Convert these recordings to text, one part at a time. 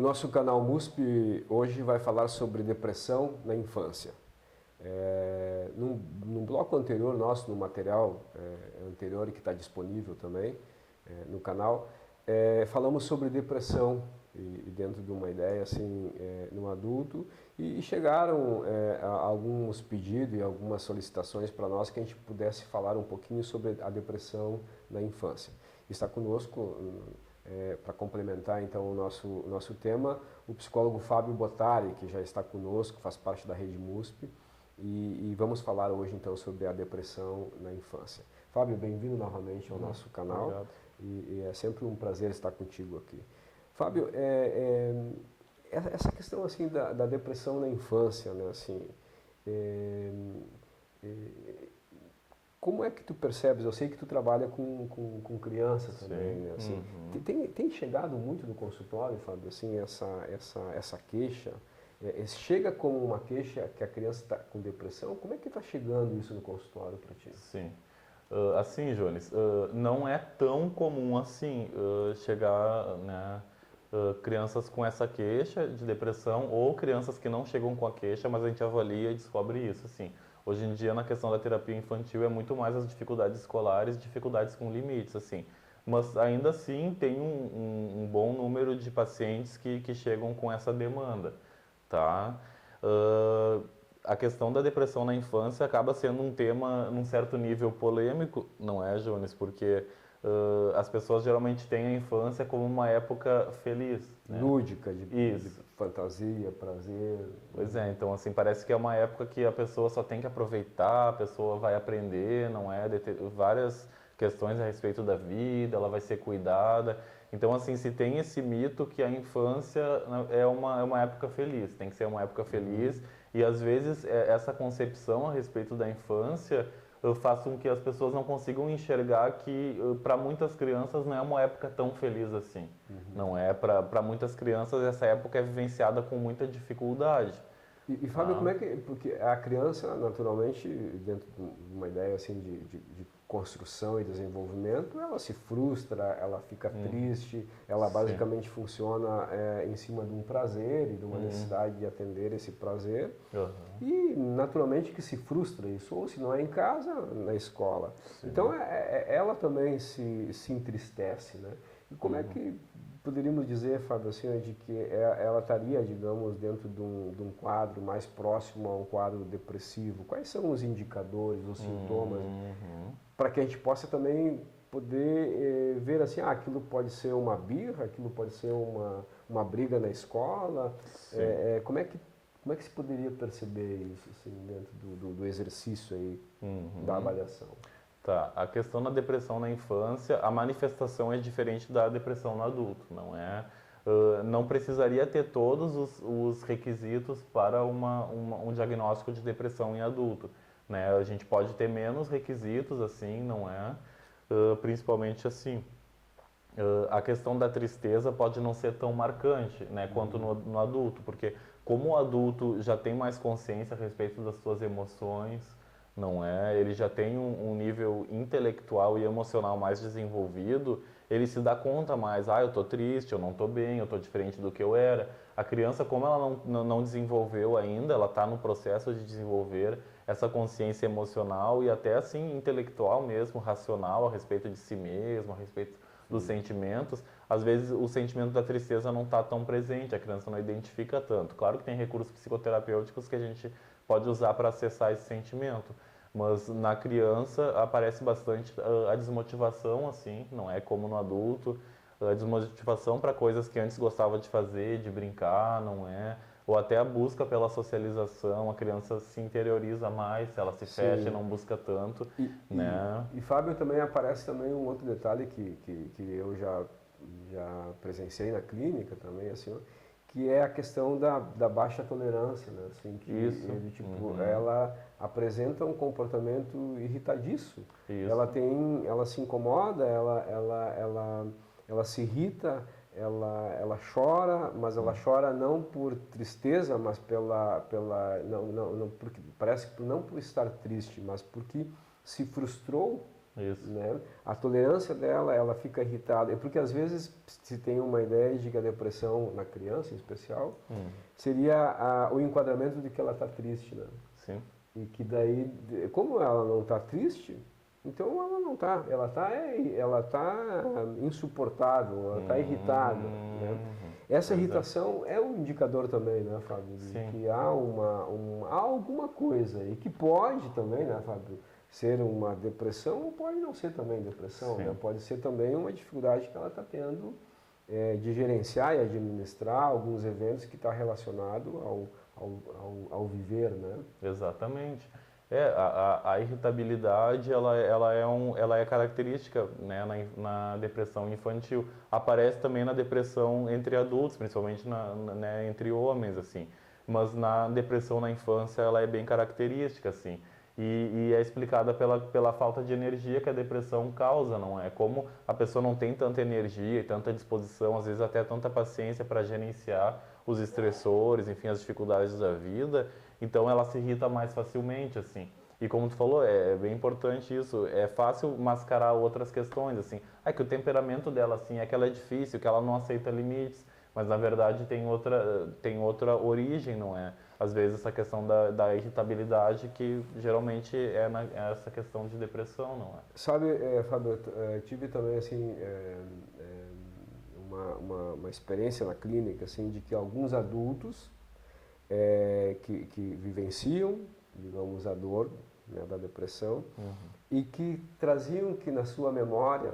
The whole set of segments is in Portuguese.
nosso canal MUSP hoje vai falar sobre depressão na infância. Num bloco anterior nosso, no material anterior que está disponível também no canal, falamos sobre depressão e dentro de uma ideia assim no adulto e chegaram alguns pedidos e algumas solicitações para nós que a gente pudesse falar um pouquinho sobre a depressão na infância. Está conosco para complementar então o nosso tema, o psicólogo Fábio Bottari, que já está conosco, faz parte da rede MUSP, e vamos falar hoje então sobre a depressão na infância. Fábio, bem-vindo novamente ao nosso canal e é sempre um prazer estar contigo aqui. Fábio, essa questão assim da depressão na infância, né, assim, como é que tu percebes? Eu sei que tu trabalha com crianças também, né? Assim, tem chegado muito no consultório, Fábio, assim, essa queixa? Chega como uma queixa que a criança está com depressão? Como é que está chegando isso no consultório para ti? Sim. Assim, Jones, não é tão comum assim chegar, né, crianças com essa queixa de depressão ou crianças que não chegam com a queixa, mas a gente avalia e descobre isso, assim. Hoje em dia, na questão da terapia infantil, é muito mais as dificuldades escolares, dificuldades com limites, assim. Mas ainda assim, tem um bom número de pacientes que chegam com essa demanda, tá? A questão da depressão na infância acaba sendo um tema, num certo nível, polêmico, não é, Jones? Porque as pessoas geralmente têm a infância como uma época feliz, né? Lúdica, de fantasia, prazer. Pois é, então assim, parece que é uma época que a pessoa só tem que aproveitar, a pessoa vai aprender, não é? Várias questões a respeito da vida, ela vai ser cuidada. Então assim, se tem esse mito que a infância é uma época feliz, tem que ser uma época feliz, e às vezes essa concepção a respeito da infância faz com que as pessoas não consigam enxergar que para muitas crianças não é uma época tão feliz assim. Não é, para muitas crianças essa época é vivenciada com muita dificuldade. E Fábio, como é que... Porque a criança, naturalmente, dentro de uma ideia assim de construção e desenvolvimento, ela se frustra, ela fica triste, ela basicamente funciona em cima de um prazer e de uma necessidade de atender esse prazer. E, naturalmente, que se frustra isso, ou se não é em casa, na escola. Sim. Então, ela também se entristece, né? E como é que poderíamos dizer, Fábio, assim, de que ela estaria, digamos, dentro de um quadro mais próximo a um quadro depressivo? Quais são os indicadores, os sintomas, para que a gente possa também poder ver assim, aquilo pode ser uma birra, aquilo pode ser uma briga na escola? Como é que se poderia perceber isso assim, dentro do exercício aí, da avaliação? Tá, a questão da depressão na infância, a manifestação é diferente da depressão no adulto, não é? Não precisaria ter todos os requisitos para um diagnóstico de depressão em adulto, né? A gente pode ter menos requisitos, assim, não é? Principalmente assim. A questão da tristeza pode não ser tão marcante, né, quanto no adulto, porque como o adulto já tem mais consciência a respeito das suas emoções, não é? Ele já tem um nível intelectual e emocional mais desenvolvido, ele se dá conta mais, eu tô triste, eu não tô bem, eu tô diferente do que eu era. A criança, como ela não desenvolveu ainda, ela está no processo de desenvolver essa consciência emocional e até assim intelectual mesmo, racional a respeito de si mesmo, a respeito dos sentimentos. Às vezes o sentimento da tristeza não está tão presente, a criança não identifica tanto. Claro que tem recursos psicoterapêuticos que a gente pode usar para acessar esse sentimento, mas na criança aparece bastante a desmotivação, assim, não é como no adulto, a desmotivação para coisas que antes gostava de fazer, de brincar, não é? Ou até a busca pela socialização, a criança se interioriza mais, ela se fecha e não busca tanto, né? E Fábio, também aparece também um outro detalhe que eu já presenciei na clínica também, assim, que é a questão da baixa tolerância, né? Assim, que Isso. ele, tipo, ela apresenta um comportamento irritadiço. Isso. Ela se incomoda, ela se irrita, ela chora, mas ela chora não por tristeza, mas porque parece que não por estar triste, mas porque se frustrou Isso. né? A tolerância dela, ela fica irritada. É porque às vezes se tem uma ideia de que a depressão, na criança em especial, seria o enquadramento de que ela está triste, né? Sim. E que daí, como ela não está triste, então ela não está, ela tá insuportável, ela está irritada, né? Essa irritação é um indicador também, né, Fábio, de Sim. que há há alguma coisa e que pode também, né, Fábio, ser uma depressão ou pode não ser também depressão, né? Pode ser também uma dificuldade que ela está tendo de gerenciar e administrar alguns eventos que está relacionado ao viver, né? Exatamente. A irritabilidade, ela é característica, né, na depressão infantil. Aparece também na depressão entre adultos, principalmente né, entre homens, assim. Mas na depressão na infância, ela é bem característica, assim. E é explicada pela falta de energia que a depressão causa, não é? Como a pessoa não tem tanta energia e tanta disposição, às vezes até tanta paciência para gerenciar os estressores, enfim, as dificuldades da vida, então ela se irrita mais facilmente, assim. E como tu falou, é bem importante isso, é fácil mascarar outras questões, assim. É que o temperamento dela, assim, é que ela é difícil, que ela não aceita limites, mas na verdade tem outra origem, não é? Às vezes essa questão da irritabilidade que geralmente é essa questão de depressão, não é? Sabe, Fábio, eu tive também, assim, uma experiência na clínica, assim, de que alguns adultos que vivenciam, digamos, a dor, né, da depressão, e que traziam que na sua memória,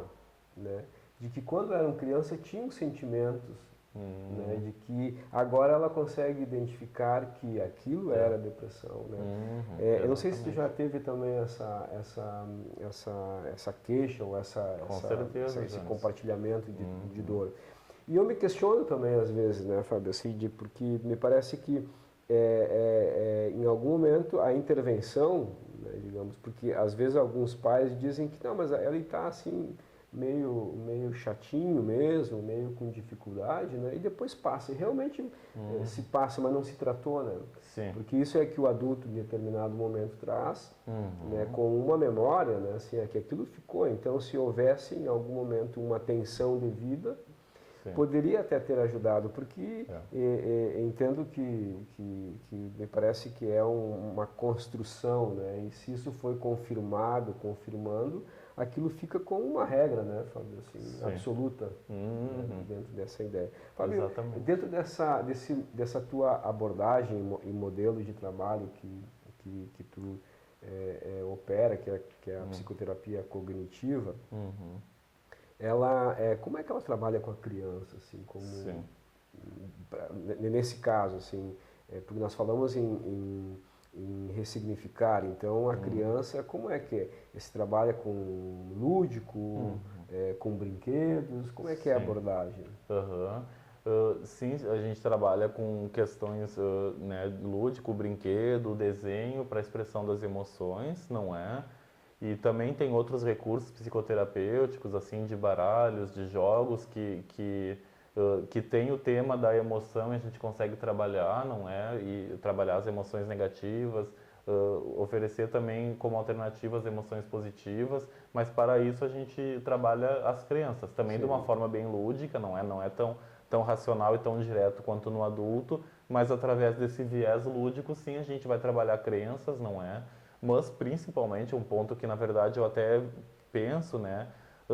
né, de que quando eram criança tinham sentimentos, né, de que agora ela consegue identificar que aquilo era depressão, né? Eu não sei se tu já teve também essa queixa ou Com certeza, esse Jones. compartilhamento de dor. E eu me questiono também às vezes, né, Fábio, assim, porque me parece que em algum momento a intervenção, né, digamos, porque às vezes alguns pais dizem que não, mas ele está assim meio chatinho mesmo, meio com dificuldade, né, e depois passa. E realmente se passa, mas não se tratou, né? Sim. Porque isso é que o adulto em determinado momento traz, né, com uma memória, né, assim, é que aquilo ficou. Então, se houvesse em algum momento uma atenção devida, Sim. poderia até ter ajudado, porque entendo que me parece que é uma construção, né? E se isso foi confirmando, aquilo fica como uma regra, né, Fábio, assim, absoluta, né, dentro dessa ideia. Fábio, Exatamente. dentro dessa tua abordagem e modelo de trabalho que tu opera, que é a psicoterapia cognitiva, como é que ela trabalha com a criança, assim, nesse caso, assim, porque nós falamos em ressignificar, então a criança, como é que é? Esse trabalha com lúdico, com brinquedos, como é que é a abordagem? Sim, a gente trabalha com questões, né, lúdico, brinquedo, desenho para expressão das emoções, não é? E também tem outros recursos psicoterapêuticos, assim, de baralhos, de jogos que tem o tema da emoção e a gente consegue trabalhar, não é? E trabalhar as emoções negativas, oferecer também como alternativa as emoções positivas, mas para isso a gente trabalha as crianças, também de uma forma bem lúdica, não é tão racional e tão direto quanto no adulto, mas através desse viés lúdico, sim, a gente vai trabalhar crianças, não é? Mas principalmente um ponto que na verdade eu até penso, né,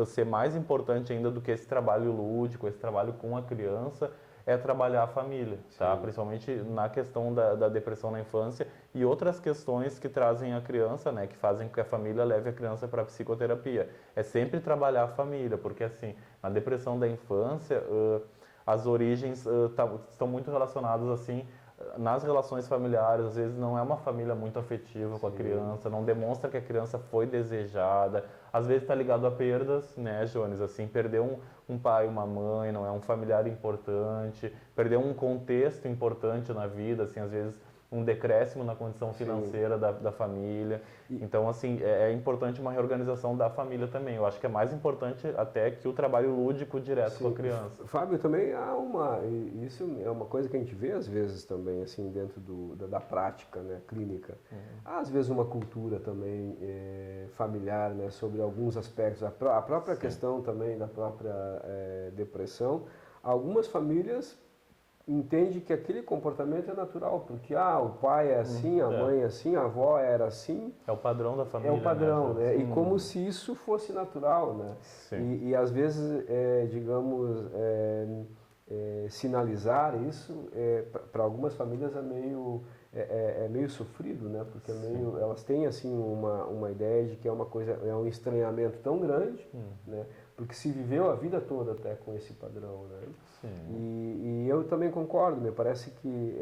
ser mais importante ainda do que esse trabalho lúdico, esse trabalho com a criança, é trabalhar a família, tá? Principalmente na questão da depressão na infância e outras questões que trazem a criança, né, que fazem com que a família leve a criança para a psicoterapia. É sempre trabalhar a família, porque assim, na depressão da infância, as origens estão muito relacionadas assim nas relações familiares, às vezes não é uma família muito afetiva com a criança, não demonstra que a criança foi desejada, às vezes está ligado a perdas, né, Jones, assim, perdeu um pai, uma mãe, não é um familiar importante, perdeu um contexto importante na vida, assim, às vezes um decréscimo na condição financeira da família. Então, assim, é importante uma reorganização da família também. Eu acho que é mais importante até que o trabalho lúdico direto com a criança. Fábio, também há isso é uma coisa que a gente vê às vezes também, assim, dentro da prática, né, clínica. Há às vezes uma cultura também familiar, né, sobre alguns aspectos. A própria questão também da própria depressão. Algumas famílias entende que aquele comportamento é natural, porque o pai é assim, a mãe é assim, a avó era assim. É o padrão da família. É o padrão, né? E como se isso fosse natural, né? E às vezes, digamos, sinalizar isso, para algumas famílias é meio sofrido, né? Porque elas têm assim uma ideia de que é uma coisa, é um estranhamento tão grande, né? Porque se viveu a vida toda até com esse padrão, né? E eu também concordo, me parece que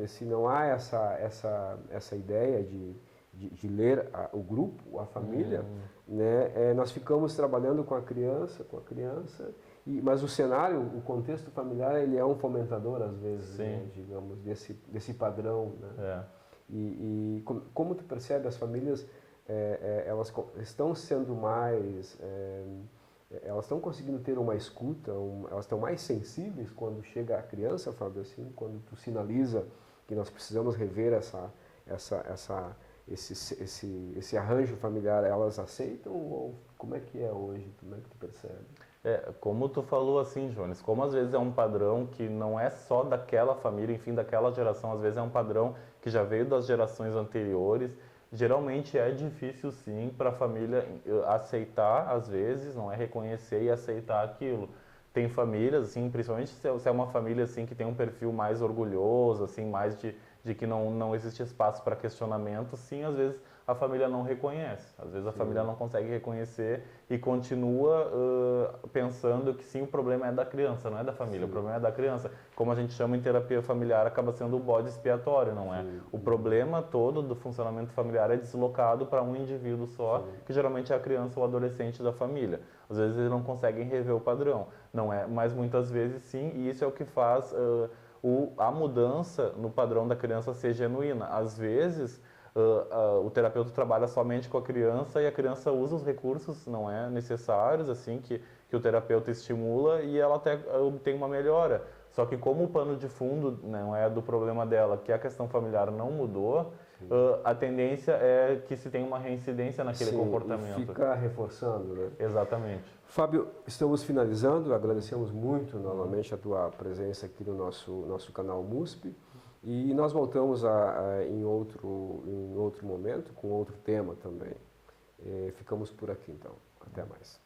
se não há essa ideia de ler o grupo, a família, né, nós ficamos trabalhando com a criança, mas o cenário, o contexto familiar, ele é um fomentador às vezes, né, digamos, desse padrão, né? E como tu percebe, as famílias elas estão sendo mais elas estão conseguindo ter uma escuta, elas estão mais sensíveis quando chega a criança, Fábio, assim, quando tu sinaliza que nós precisamos rever esse arranjo familiar, elas aceitam ou como é que é hoje? Como é que tu percebe? Como tu falou assim, Jones, como às vezes é um padrão que não é só daquela família, enfim, daquela geração, às vezes é um padrão que já veio das gerações anteriores. Geralmente é difícil sim para a família aceitar, às vezes, não é reconhecer e aceitar aquilo. Tem famílias, assim, principalmente se é uma família assim que tem um perfil mais orgulhoso, assim, mais de que não existe espaço para questionamento, sim, às vezes a família não reconhece. Às vezes a família não consegue reconhecer e continua pensando que sim, o problema é da criança, não é da família, o problema é da criança. Como a gente chama em terapia familiar, acaba sendo o bode expiatório, não é? O problema todo do funcionamento familiar é deslocado para um indivíduo só, que geralmente é a criança ou o adolescente da família. Às vezes eles não conseguem rever o padrão, não é? Mas muitas vezes sim, e isso é o que faz a mudança no padrão da criança ser genuína. Às vezes o terapeuta trabalha somente com a criança e a criança usa os recursos não é necessários assim que o terapeuta estimula e ela até obtém uma melhora. Só que como o pano de fundo não é do problema dela, que a questão familiar não mudou, a tendência é que se tenha uma reincidência naquele comportamento. E fica reforçando, né? Exatamente. Fábio, estamos finalizando, agradecemos muito novamente a tua presença aqui no nosso canal MUSP e nós voltamos em outro momento, com outro tema também. Ficamos por aqui então, até mais.